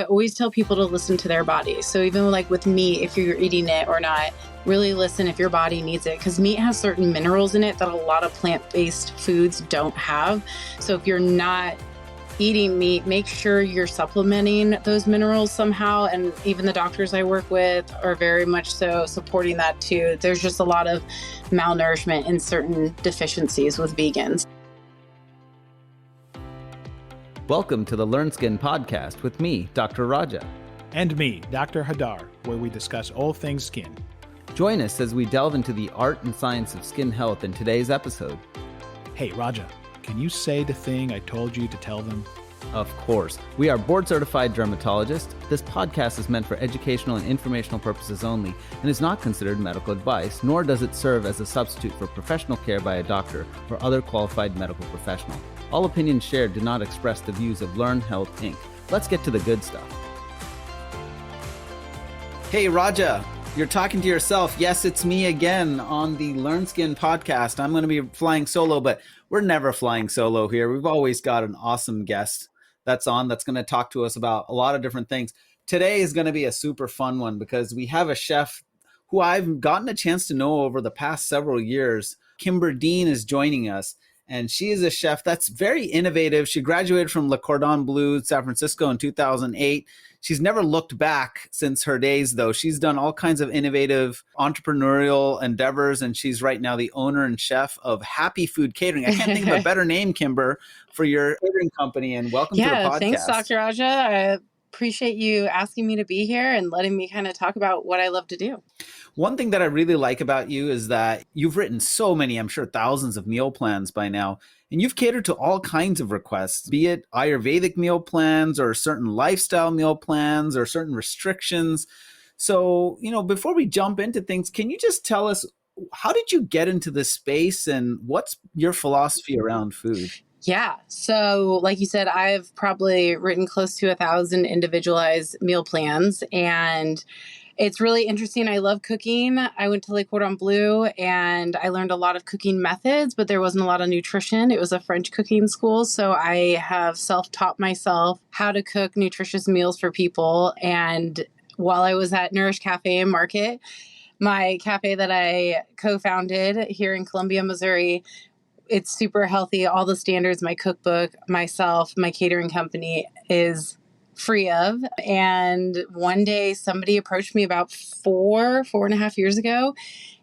I always tell people to listen to their body. So even like with meat, if you're eating it or not, really listen if your body needs it, because meat has certain minerals in it that a lot of plant-based foods don't have. So if you're not eating meat, make sure you're supplementing those minerals somehow. And even the doctors I work with are very much so supporting that too. There's just a lot of malnourishment and certain deficiencies with vegans. Welcome to the Learn Skin podcast with me, Dr. Raja. And me, Dr. Hadar, where we discuss all things skin. Join us as we delve into the art and science of skin health in today's episode. Hey, Raja, can you say the thing I told you to tell them? Of course. We are board-certified dermatologists. This podcast is meant for educational and informational purposes only and is not considered medical advice, nor does it serve as a substitute for professional care by a doctor or other qualified medical professional. All opinions shared do not express the views of Learn Health, Inc. Let's get to the good stuff. Hey, Raja, you're talking to yourself. Yes, it's me again on the Learn Skin podcast. I'm going to be flying solo, but we're never flying solo here. We've always got an awesome guest that's going to talk to us about a lot of different things. Today is going to be a super fun one because we have a chef who I've gotten a chance to know over the past several years. Kimber Dean is joining us. And she is a chef that's very innovative. She graduated from Le Cordon Bleu San Francisco in 2008. She's never looked back since her days, though. She's done all kinds of innovative entrepreneurial endeavors, and she's right now the owner and chef of Happy Food Catering. I can't think of a better name, Kimber, for your catering company, and welcome to the podcast. Thanks, Dr. Raja. I appreciate you asking me to be here and letting me kind of talk about what I love to do. One thing that I really like about you is that you've written so many, I'm sure thousands of meal plans by now, and you've catered to all kinds of requests, be it Ayurvedic meal plans or certain lifestyle meal plans or certain restrictions. So, before we jump into things, can you just tell us, how did you get into this space and what's your philosophy around food? Yeah. So like you said, I've probably written close to 1,000 individualized meal plans, and it's really interesting. I love cooking. I went to Le Cordon Bleu and I learned a lot of cooking methods, but there wasn't a lot of nutrition. It was a French cooking school. So I have self-taught myself how to cook nutritious meals for people. And while I was at Nourish Cafe Market, my cafe that I co-founded here in Columbia, Missouri, it's super healthy. All the standards, my cookbook, myself, my catering company is free of. And one day somebody approached me about 4.5 years ago,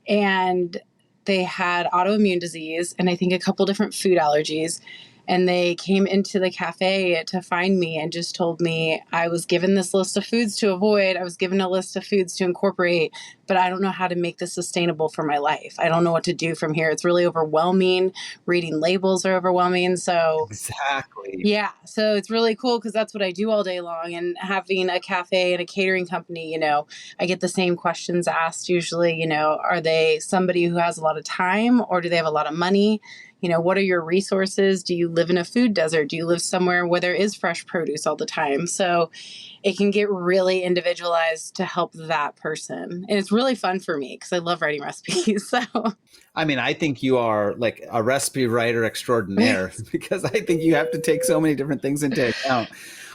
and they had autoimmune disease and I think a couple different food allergies. And they came into the cafe to find me and just told me I was given this list of foods to avoid. I was given a list of foods to incorporate, but I don't know how to make this sustainable for my life. I don't know what to do from here. It's really overwhelming. Reading labels are overwhelming. So exactly. Yeah. So it's really cool because that's what I do all day long. And having a cafe and a catering company, I get the same questions asked usually, are they somebody who has a lot of time or do they have a lot of money? What are your resources? Do you live in a food desert? Do you live somewhere where there is fresh produce all the time? So it can get really individualized to help that person. And it's really fun for me because I love writing recipes. So, I think you are like a recipe writer extraordinaire because I think you have to take so many different things into account.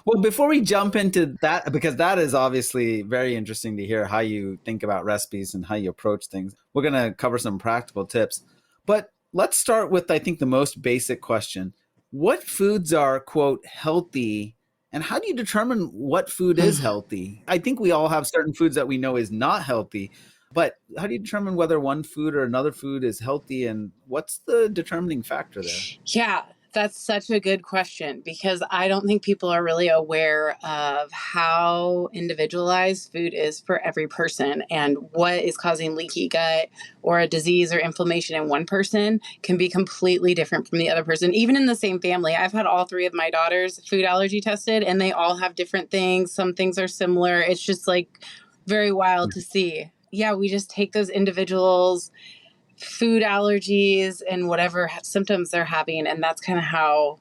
Well, before we jump into that, because that is obviously very interesting to hear how you think about recipes and how you approach things, we're going to cover some practical tips. But let's start with, I think, the most basic question. What foods are, quote, healthy, and how do you determine what food is healthy? I think we all have certain foods that we know is not healthy, but how do you determine whether one food or another food is healthy, and what's the determining factor there? Yeah. That's such a good question because I don't think people are really aware of how individualized food is for every person, and what is causing leaky gut or a disease or inflammation in one person can be completely different from the other person, even in the same family. I've had all 3 of my daughters food allergy tested and they all have different things. Some things are similar. It's just like very wild to see. Yeah, we just take those individuals' food allergies and whatever symptoms they're having. And that's kind of how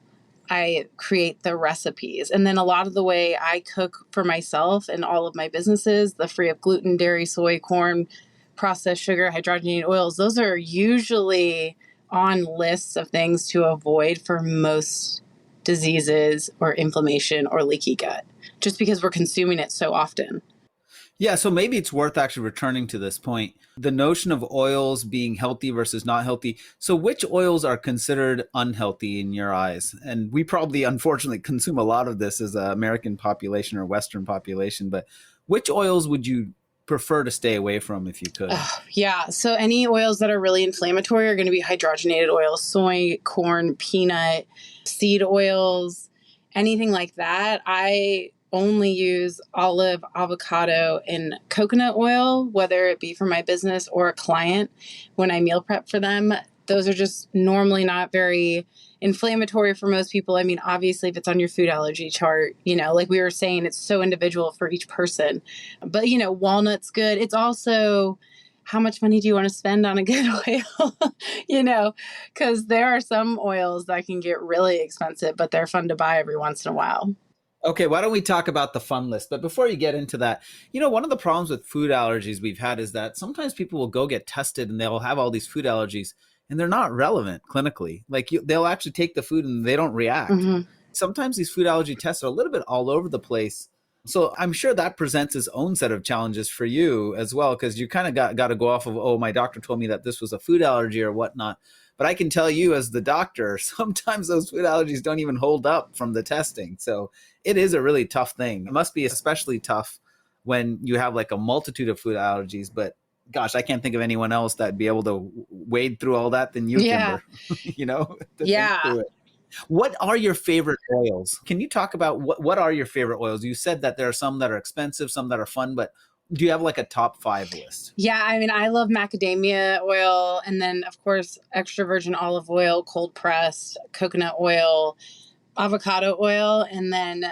I create the recipes. And then a lot of the way I cook for myself and all of my businesses, the free of gluten, dairy, soy, corn, processed sugar, hydrogenated oils, those are usually on lists of things to avoid for most diseases or inflammation or leaky gut. just because we're consuming it so often. Yeah, so maybe it's worth actually returning to this point. The notion of oils being healthy versus not healthy. So which oils are considered unhealthy in your eyes? And we probably, unfortunately, consume a lot of this as an American population or Western population, but which oils would you prefer to stay away from if you could? Yeah. So any oils that are really inflammatory are going to be hydrogenated oils, soy, corn, peanut, seed oils, anything like that. I only use olive, avocado, and coconut oil, whether it be for my business or a client when I meal prep for them. Those are just normally not very inflammatory for most people. I mean, obviously, if it's on your food allergy chart, like we were saying, it's so individual for each person. But, walnut's good. It's also how much money do you want to spend on a good oil? Because there are some oils that can get really expensive, but they're fun to buy every once in a while. Okay, why don't we talk about the fun list? But before you get into that, one of the problems with food allergies we've had is that sometimes people will go get tested and they'll have all these food allergies and they're not relevant clinically. Like they'll actually take the food and they don't react. Mm-hmm. Sometimes these food allergy tests are a little bit all over the place. So I'm sure that presents its own set of challenges for you as well, because you kind of got to go off of, oh, my doctor told me that this was a food allergy or whatnot. But I can tell you as the doctor, sometimes those food allergies don't even hold up from the testing. So it is a really tough thing. It must be especially tough when you have like a multitude of food allergies. But gosh, I can't think of anyone else that'd be able to wade through all that than you, Yeah. Kimber, Yeah. think through it. What are your favorite oils? Can you talk about what are your favorite oils? You said that there are some that are expensive, some that are fun, but do you have like a top 5 list? Yeah, I mean, I love macadamia oil, and then, of course, extra virgin olive oil, cold pressed, coconut oil, avocado oil, and then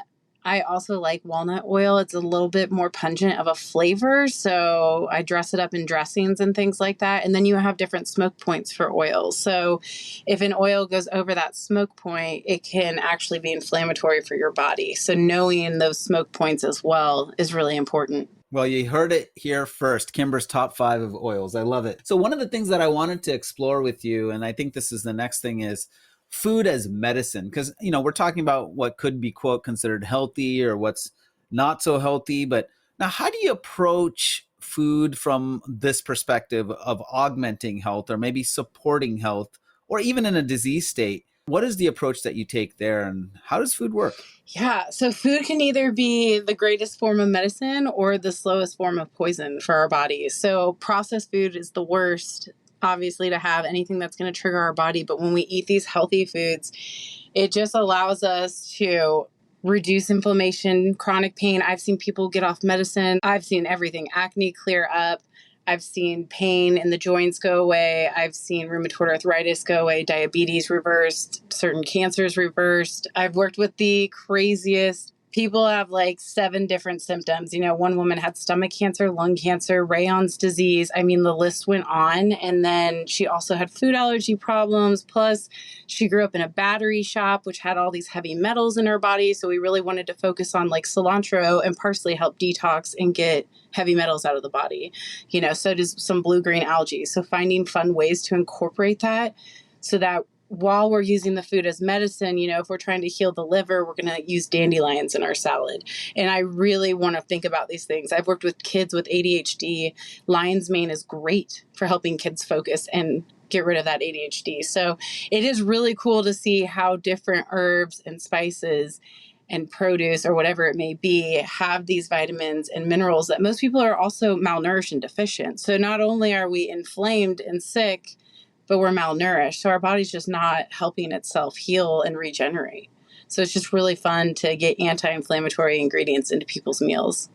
I also like walnut oil. It's a little bit more pungent of a flavor, so I dress it up in dressings and things like that. And then you have different smoke points for oils. So if an oil goes over that smoke point, it can actually be inflammatory for your body. So knowing those smoke points as well is really important. Well, you heard it here first, Kimber's top 5 of oils. I love it. So one of the things that I wanted to explore with you, and I think this is the next thing, is food as medicine. Because, we're talking about what could be, quote, considered healthy or what's not so healthy. But now, how do you approach food from this perspective of augmenting health or maybe supporting health or even in a disease state? What is the approach that you take there and how does food work? Yeah, so food can either be the greatest form of medicine or the slowest form of poison for our bodies. So processed food is the worst, obviously, to have anything that's going to trigger our body. But when we eat these healthy foods, it just allows us to reduce inflammation, chronic pain. I've seen people get off medicine. I've seen everything, acne clear up. I've seen pain in the joints go away. I've seen rheumatoid arthritis go away, diabetes reversed, certain cancers reversed. I've worked with the craziest people have like 7 different symptoms. One woman had stomach cancer, lung cancer, Rayon's disease. I mean, the list went on. And then she also had food allergy problems. Plus, she grew up in a battery shop, which had all these heavy metals in her body. So we really wanted to focus on like cilantro and parsley help detox and get heavy metals out of the body. So does some blue-green algae. So finding fun ways to incorporate that so that while we're using the food as medicine, if we're trying to heal the liver, we're going to use dandelions in our salad. And I really want to think about these things. I've worked with kids with ADHD. Lion's mane is great for helping kids focus and get rid of that ADHD. So it is really cool to see how different herbs and spices and produce or whatever it may be have these vitamins and minerals that most people are also malnourished and deficient. So not only are we inflamed and sick, but we're malnourished. So our body's just not helping itself heal and regenerate. So it's just really fun to get anti-inflammatory ingredients into people's meals.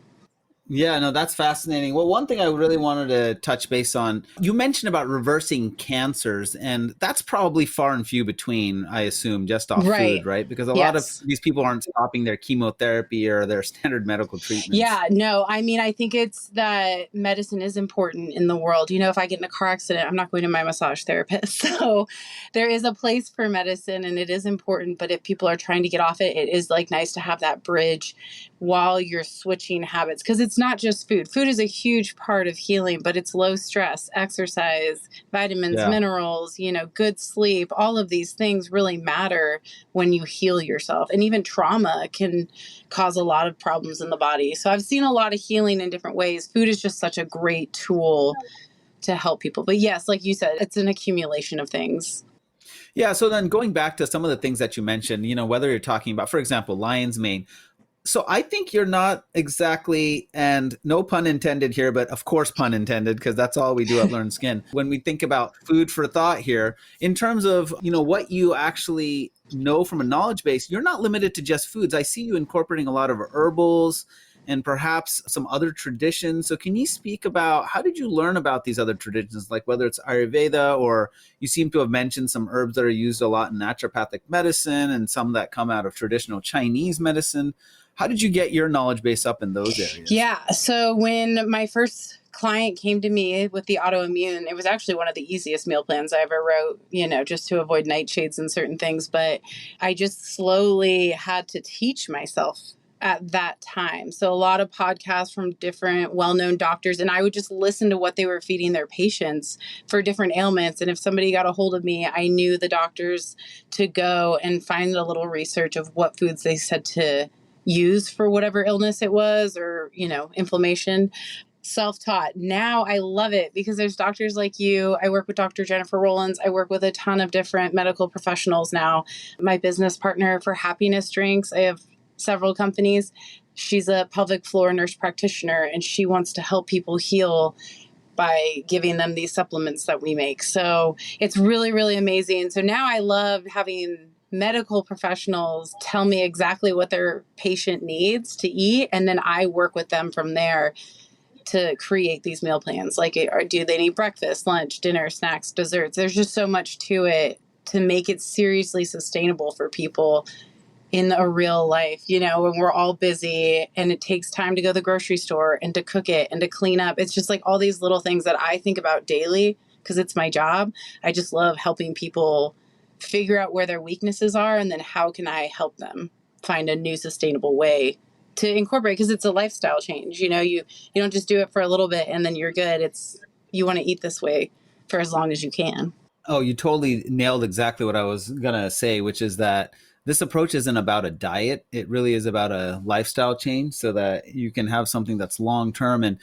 Yeah, no, that's fascinating. Well, one thing I really wanted to touch base on, you mentioned about reversing cancers, and that's probably far and few between, I assume, just off food, right? Because a lot of these people aren't stopping their chemotherapy or their standard medical treatments. Yeah, no, I mean, I think it's that medicine is important in the world. If I get in a car accident, I'm not going to my massage therapist. So there is a place for medicine and it is important. But if people are trying to get off it, it is like nice to have that bridge while you're switching habits. Because it's not just food. Food is a huge part of healing, but it's low stress, exercise, vitamins, Yeah. minerals, good sleep. All of these things really matter when you heal yourself. And even trauma can cause a lot of problems in the body. So I've seen a lot of healing in different ways. Food is just such a great tool to help people. But yes, like you said, it's an accumulation of things. Yeah. So then going back to some of the things that you mentioned, whether you're talking about, for example, lion's mane. So I think you're not exactly, and no pun intended here, but of course pun intended, because that's all we do at Learn Skin. When we think about food for thought here, in terms of, what you actually know from a knowledge base, you're not limited to just foods. I see you incorporating a lot of herbals and perhaps some other traditions. So can you speak about how did you learn about these other traditions, like whether it's Ayurveda, or you seem to have mentioned some herbs that are used a lot in naturopathic medicine and some that come out of traditional Chinese medicine. How did you get your knowledge base up in those areas? Yeah. So when my first client came to me with the autoimmune, it was actually one of the easiest meal plans I ever wrote, just to avoid nightshades and certain things. But I just slowly had to teach myself at that time. So a lot of podcasts from different well-known doctors, and I would just listen to what they were feeding their patients for different ailments. And if somebody got a hold of me, I knew the doctors to go and find a little research of what foods they said to use for whatever illness it was, or, inflammation. Self-taught. Now I love it because there's doctors like you. I work with Dr. Jennifer Roelands. I work with a ton of different medical professionals now. My business partner for happiness drinks, I have several companies. She's a pelvic floor nurse practitioner, and she wants to help people heal by giving them these supplements that we make. So it's really, really amazing. So now I love having medical professionals tell me exactly what their patient needs to eat, and then I work with them from there to create these meal plans. Like, do they need breakfast, lunch, dinner, snacks, desserts? There's just so much to it to make it seriously sustainable for people in a real life, when we're all busy and it takes time to go to the grocery store and to cook it and to clean up. It's just like all these little things that I think about daily because it's my job. I just love helping people figure out where their weaknesses are, and then how can I help them find a new sustainable way to incorporate, because it's a lifestyle change. You don't just do it for a little bit and then you're good. You want to eat this way for as long as you can. Oh, you totally nailed exactly what I was going to say, which is that this approach isn't about a diet. It really is about a lifestyle change so that you can have something that's long-term. And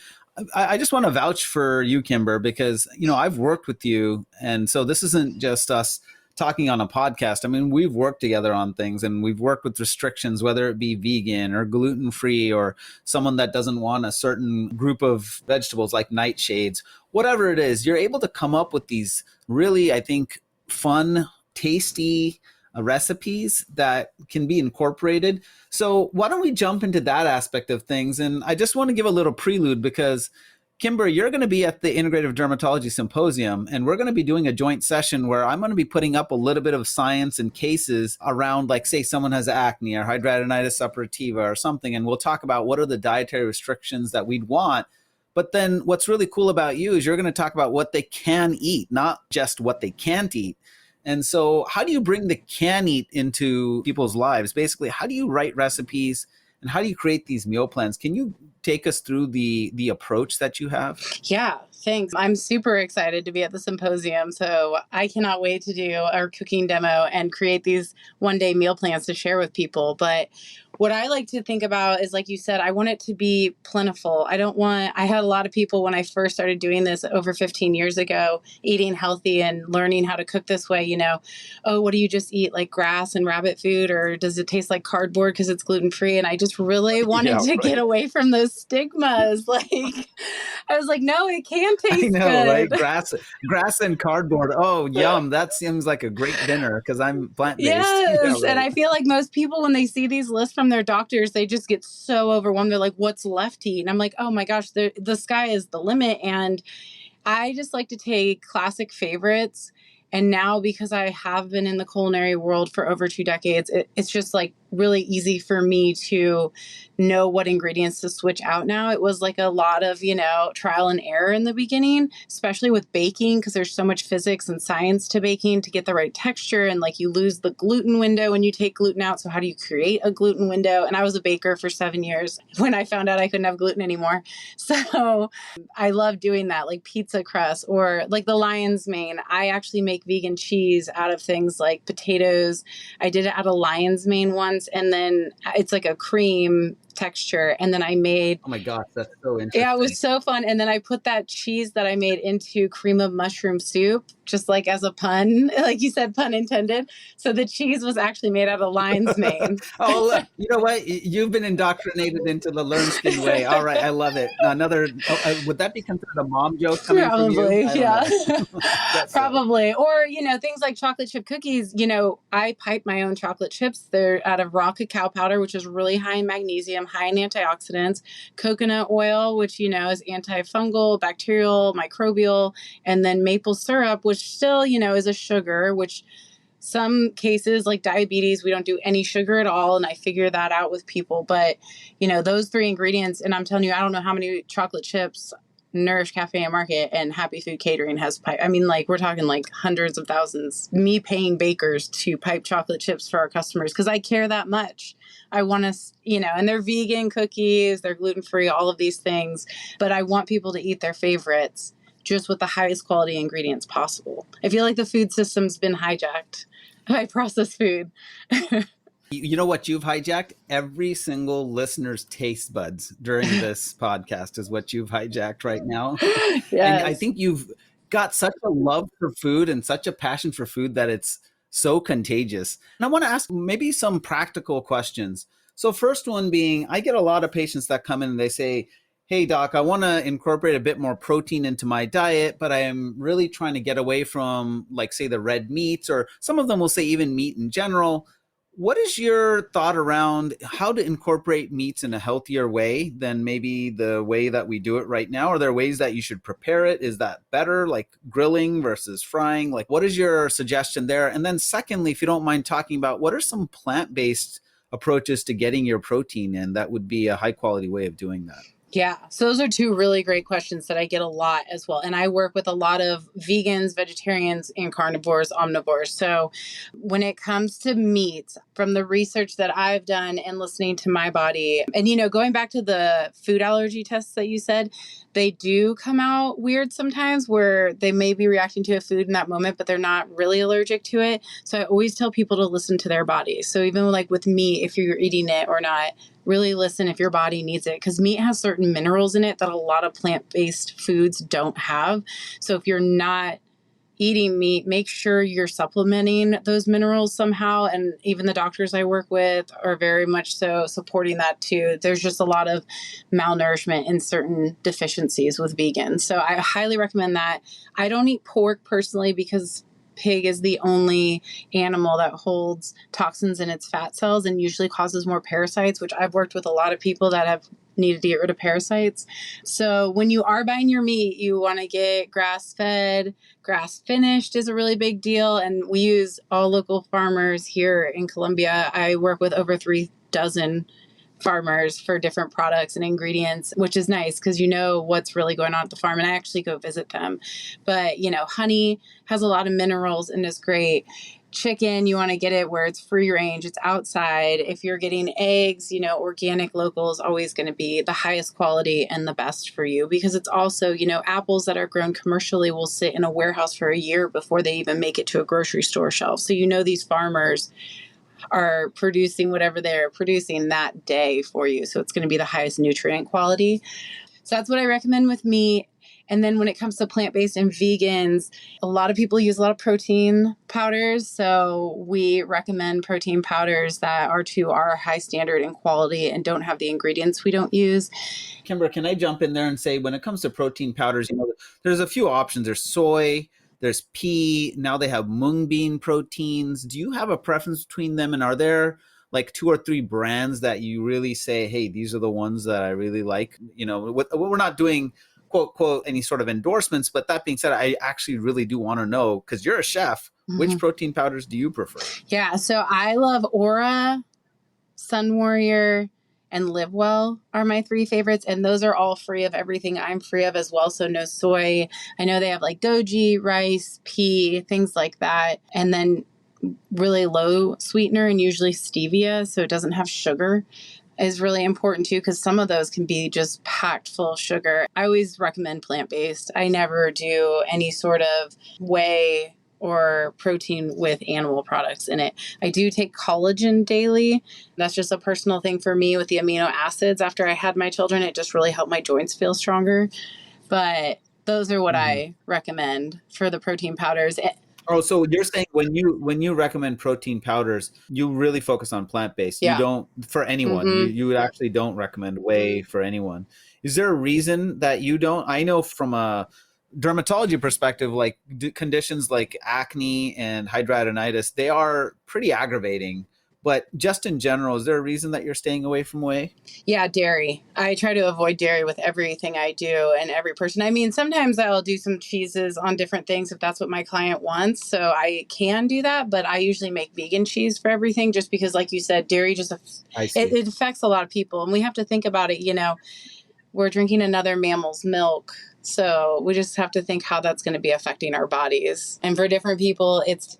I just want to vouch for you, Kimber, because, I've worked with you. And so this isn't just us talking on a podcast. I mean, we've worked together on things, and we've worked with restrictions, whether it be vegan or gluten-free, or someone that doesn't want a certain group of vegetables like nightshades, whatever it is. You're able to come up with these really, I think, fun, tasty recipes that can be incorporated. So why don't we jump into that aspect of things? And I just want to give a little prelude because Kimber, you're going to be at the Integrative Dermatology Symposium, and we're going to be doing a joint session where I'm going to be putting up a little bit of science and cases around, like, say someone has acne or hidradenitis suppurativa or something, and we'll talk about what are the dietary restrictions that we'd want. But then what's really cool about you is you're going to talk about what they can eat, not just what they can't eat. And so how do you bring the can eat into people's lives? Basically, how do you write recipes and how do you create these meal plans? Can you take us through the approach that you have? Yeah, thanks. I'm super excited to be at the symposium. So I cannot wait to do our cooking demo and create these one-day meal plans to share with people. But what I like to think about is, like you said, I want it to be plentiful. I had a lot of people when I first started doing this over 15 years ago, eating healthy and learning how to cook this way, oh, what do you just eat, like grass and rabbit food? Or does it taste like cardboard because it's gluten-free? And I just really wanted to get away from those stigmas. Like, I was like, no, it can taste I know, good. right? Grass and cardboard. Oh, yum. That seems like a great dinner because I'm plant-based. Yes. Yeah, right. And I feel like most people, when they see these lists from their doctors, they just get so overwhelmed. They're like, what's left to eat? And I'm like, oh my gosh, the sky is the limit. And I just like to take classic favorites. And now, because I have been in the culinary world for over 2 decades, it's just like really easy for me to know what ingredients to switch out now. It was like a lot of, trial and error in the beginning, especially with baking, because there's so much physics and science to baking to get the right texture. And like you lose the gluten window when you take gluten out. So how do you create a gluten window? And I was a baker for 7 years when I found out I couldn't have gluten anymore. So I love doing that, like pizza crust or like the lion's mane. I actually make vegan cheese out of things like potatoes. I did it out of lion's mane once, and then it's like a cream texture. And then I made, Oh my gosh, that's so interesting. yeah, it was so fun. And then I put that cheese that I made into cream of mushroom soup, just like as a pun, like you said, pun intended. So the cheese was actually made out of lion's mane. Oh, you know what? You've been indoctrinated into the Learn Skin way. All right, I love it. Another, would that be considered a mom joke coming Probably, from you? yeah. Probably. Or, things like chocolate chip cookies, I pipe my own chocolate chips. They're out of raw cacao powder, which is really high in magnesium, high in antioxidants, coconut oil, which, is antifungal, bacterial, microbial, and then maple syrup, which still, is a sugar, which some cases like diabetes, we don't do any sugar at all. And I figure that out with people. But, those three ingredients, and I'm telling you, I don't know how many chocolate chips Nourish Cafe Market and Happy Food Catering has pipe. I mean, like we're talking like hundreds of thousands, me paying bakers to pipe chocolate chips for our customers because I care that much. I want to, and they're vegan cookies, they're gluten-free, all of these things, but I want people to eat their favorites just with the highest quality ingredients possible. I feel like the food system's been hijacked by processed food. You know what you've hijacked? Every single listener's taste buds during this podcast is what you've hijacked right now. Yes. And I think you've got such a love for food and such a passion for food that it's so contagious. And I want to ask maybe some practical questions. So first one being, I get a lot of patients that come in and they say, hey, doc, I want to incorporate a bit more protein into my diet, but I am really trying to get away from, like, say, the red meats, or some of them will say even meat in general. What is your thought around how to incorporate meats in a healthier way than maybe the way that we do it right now? Are there ways that you should prepare it? Is that better, like grilling versus frying? Like, what is your suggestion there? And then secondly, if you don't mind talking about, what are some plant-based approaches to getting your protein in that would be a high quality way of doing that? Yeah. So those are two really great questions that I get a lot as well. And I work with a lot of vegans, vegetarians, and carnivores, omnivores. So when it comes to meat, from the research that I've done and listening to my body, and, going back to the food allergy tests that you said, they do come out weird sometimes where they may be reacting to a food in that moment, but they're not really allergic to it. So I always tell people to listen to their body. So even like with meat, if you're eating it or not, really listen if your body needs it, because meat has certain minerals in it that a lot of plant-based foods don't have. So if you're not eating meat, make sure you're supplementing those minerals somehow. And even the doctors I work with are very much so supporting that too. There's just a lot of malnourishment and certain deficiencies with vegans. So I highly recommend that. I don't eat pork personally because pig is the only animal that holds toxins in its fat cells and usually causes more parasites, which I've worked with a lot of people that have needed to get rid of parasites. So when you are buying your meat, you want to get grass-fed, grass-finished is a really big deal. And we use all local farmers here in Colombia. I work with over 3 dozen farmers for different products and ingredients, which is nice because you know what's really going on at the farm. And I actually go visit them. But, honey has a lot of minerals and is great. Chicken, you want to get it where it's free range, it's outside. If you're getting eggs, organic local is always going to be the highest quality and the best for you, because it's also, apples that are grown commercially will sit in a warehouse for a year before they even make it to a grocery store shelf. So, these farmers are producing whatever they're producing that day for you. So it's going to be the highest nutrient quality. So that's what I recommend with meat. And then when it comes to plant-based and vegans, a lot of people use a lot of protein powders. So we recommend protein powders that are to our high standard and quality and don't have the ingredients we don't use. Kimber, can I jump in there and say, when it comes to protein powders, there's a few options. There's soy, there's pea, now they have mung bean proteins. Do you have a preference between them? And are there like 2 or 3 brands that you really say, hey, these are the ones that I really like? We're not doing quote, quote, any sort of endorsements, but that being said, I actually really do want to know, because you're a chef, which protein powders do you prefer? Yeah, so I love Aura Sun Warrior, and Live Well are my three favorites. And those are all free of everything I'm free of as well. So no soy. I know they have like goji, rice, pea, things like that. And then really low sweetener and usually stevia. So it doesn't have sugar is really important too, because some of those can be just packed full of sugar. I always recommend plant-based. I never do any sort of whey or protein with animal products in it. I do take collagen daily. That's just a personal thing for me with the amino acids. After I had my children, it just really helped my joints feel stronger. But those are what I recommend for the protein powders. Oh, so you're saying when you recommend protein powders, you really focus on plant-based. You Yeah. don't for anyone. You actually don't recommend whey for anyone. Is there a reason that you don't? I know from a dermatology perspective, like conditions like acne and hidradenitis, they are pretty aggravating. But just in general, is there a reason that you're staying away from whey? Yeah, dairy. I try to avoid dairy with everything I do and every person. I mean, sometimes I'll do some cheeses on different things if that's what my client wants. So I can do that, but I usually make vegan cheese for everything just because, like you said, dairy just, it affects a lot of people. And we have to think about it, you know, we're drinking another mammal's milk. So we just have to think how that's going to be affecting our bodies. And for different people, it's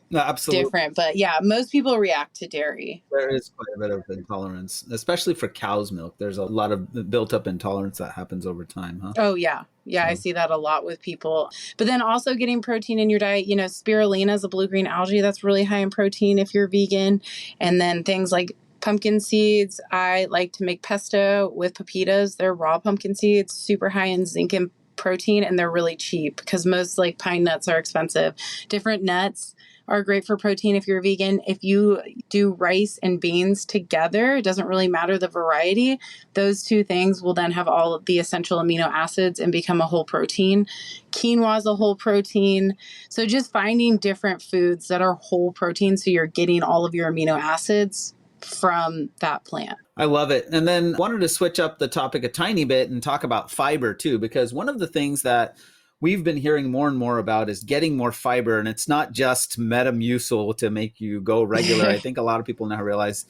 different. But yeah, most people react to dairy. There is quite a bit of intolerance, especially for cow's milk. There's a lot of built up intolerance that happens over time, huh? Oh, yeah. Yeah, so. I see that a lot with people. But then also getting protein in your diet, you know, spirulina is a blue-green algae that's really high in protein if you're vegan. And then things like pumpkin seeds. I like to make pesto with pepitas. They're raw pumpkin seeds, super high in zinc and protein, and they're really cheap because most like pine nuts are expensive. Different nuts are great for protein if you're vegan. If you do rice and beans together, it doesn't really matter the variety. Those two things will then have all of the essential amino acids and become a whole protein. Quinoa is a whole protein. So just finding different foods that are whole protein so you're getting all of your amino acids from that plant. I love it. And then wanted to switch up the topic a tiny bit and talk about fiber too, because one of the things that we've been hearing more and more about is getting more fiber. And it's not just Metamucil to make you go regular. I think a lot of people now realize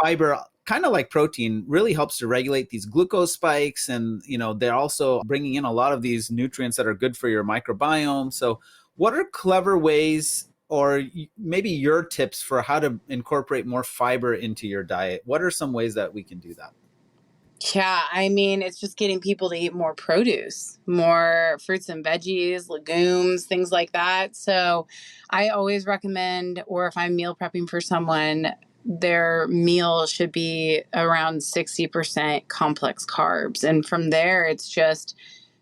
fiber, kind of like protein, really helps to regulate these glucose spikes. And, you know, they're also bringing in a lot of these nutrients that are good for your microbiome. So what are clever ways, or maybe your tips for how to incorporate more fiber into your diet? What are some ways that we can do that? Yeah, I mean, it's just getting people to eat more produce, more fruits and veggies, legumes, things like that. So I always recommend, or if I'm meal prepping for someone, their meal should be around 60% complex carbs. And from there, it's just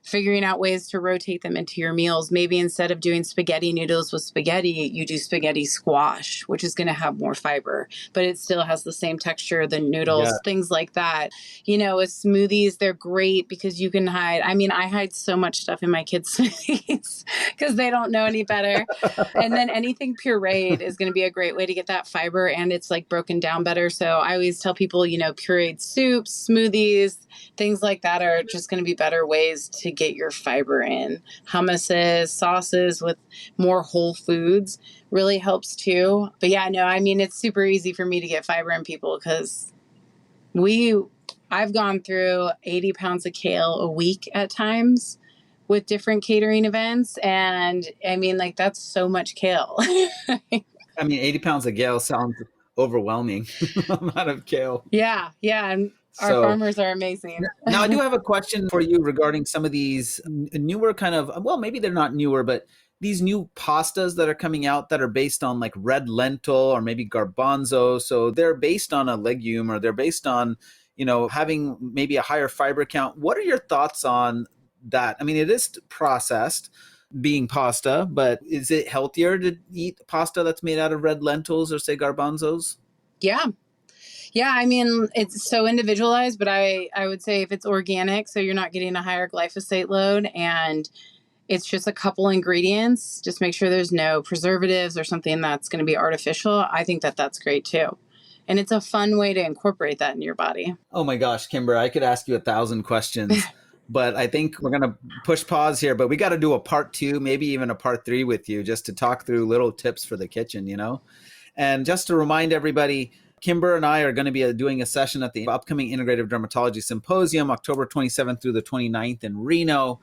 figuring out ways to rotate them into your meals. Maybe instead of doing spaghetti noodles with spaghetti, you do spaghetti squash, which is going to have more fiber, but it still has the same texture, the noodles, things like that. You know, with smoothies, they're great because you can hide. I mean, I hide so much stuff in my kids' smoothies because they don't know any better. And then anything pureed is going to be a great way to get that fiber, and it's like broken down better. So I always tell people, you know, pureed soups, smoothies, things like that are just going to be better ways to get your fiber in. Hummuses, sauces with more whole foods really helps too. But yeah, no, I mean, it's super easy for me to get fiber in people because I've gone through 80 pounds of kale a week at times with different catering events. And I mean, like, that's so much kale. I mean, 80 pounds of kale sounds overwhelming amount of kale. Yeah. And our farmers are amazing. Now, I do have a question for you regarding some of these newer kind of, well, maybe they're not newer, but these new pastas that are coming out that are based on like red lentil or maybe garbanzo. So they're based on a legume, or they're based on, you know, having maybe a higher fiber count. What are your thoughts on that? I mean, it is processed being pasta, but is it healthier to eat pasta that's made out of red lentils or say garbanzos? Yeah, I mean, it's so individualized, but I would say if it's organic, so you're not getting a higher glyphosate load and it's just a couple ingredients, just make sure there's no preservatives or something that's going to be artificial. I think that that's great too. And it's a fun way to incorporate that in your body. Oh my gosh, Kimber, I could ask you 1,000 questions, but I think we're going to push pause here, but we got to do a part 2, maybe even a part 3 with you just to talk through little tips for the kitchen, you know? And just to remind everybody, Kimber and I are going to be doing a session at the upcoming Integrative Dermatology Symposium, October 27th through the 29th in Reno.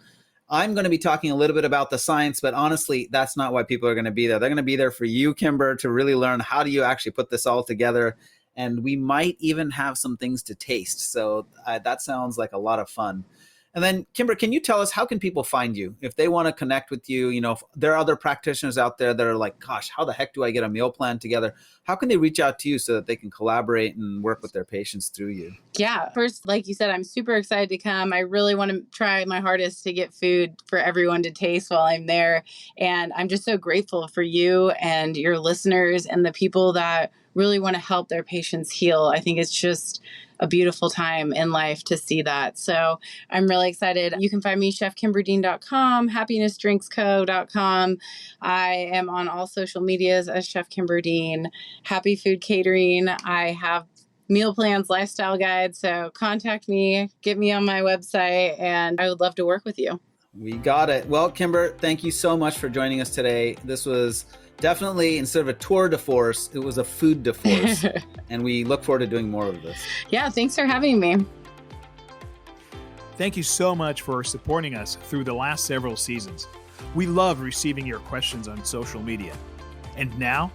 I'm going to be talking a little bit about the science, but honestly, that's not why people are going to be there. They're going to be there for you, Kimber, to really learn how do you actually put this all together. And we might even have some things to taste. So that sounds like a lot of fun. And then, Kimber, can you tell us, how can people find you? If they want to connect with you, if there are other practitioners out there that are like, gosh, how the heck do I get a meal plan together? How can they reach out to you so that they can collaborate and work with their patients through you? Yeah. First, like you said, I'm super excited to come. I really want to try my hardest to get food for everyone to taste while I'm there. And I'm just so grateful for you and your listeners and the people that really want to help their patients heal. I think it's just a beautiful time in life to see that. So I'm really excited. You can find me chefkimberdean.com, happinessdrinksco.com. I am on all social medias as Chef Kimber Dean. Happy Food Catering. I have meal plans, lifestyle guides. So contact me, get me on my website, and I would love to work with you. We got it. Well, Kimber, thank you so much for joining us today. This was definitely, instead of a tour de force, it was a food de force. And we look forward to doing more of this. Yeah, thanks for having me. Thank you so much for supporting us through the last several seasons. We love receiving your questions on social media. And now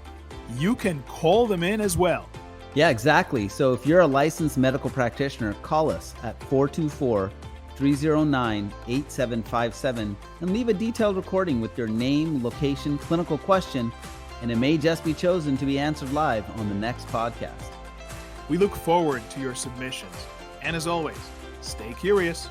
you can call them in as well. Yeah, exactly. So if you're a licensed medical practitioner, call us at 424-309-8757 and leave a detailed recording with your name, location, clinical question, and it may just be chosen to be answered live on the next podcast. We look forward to your submissions. And as always, stay curious.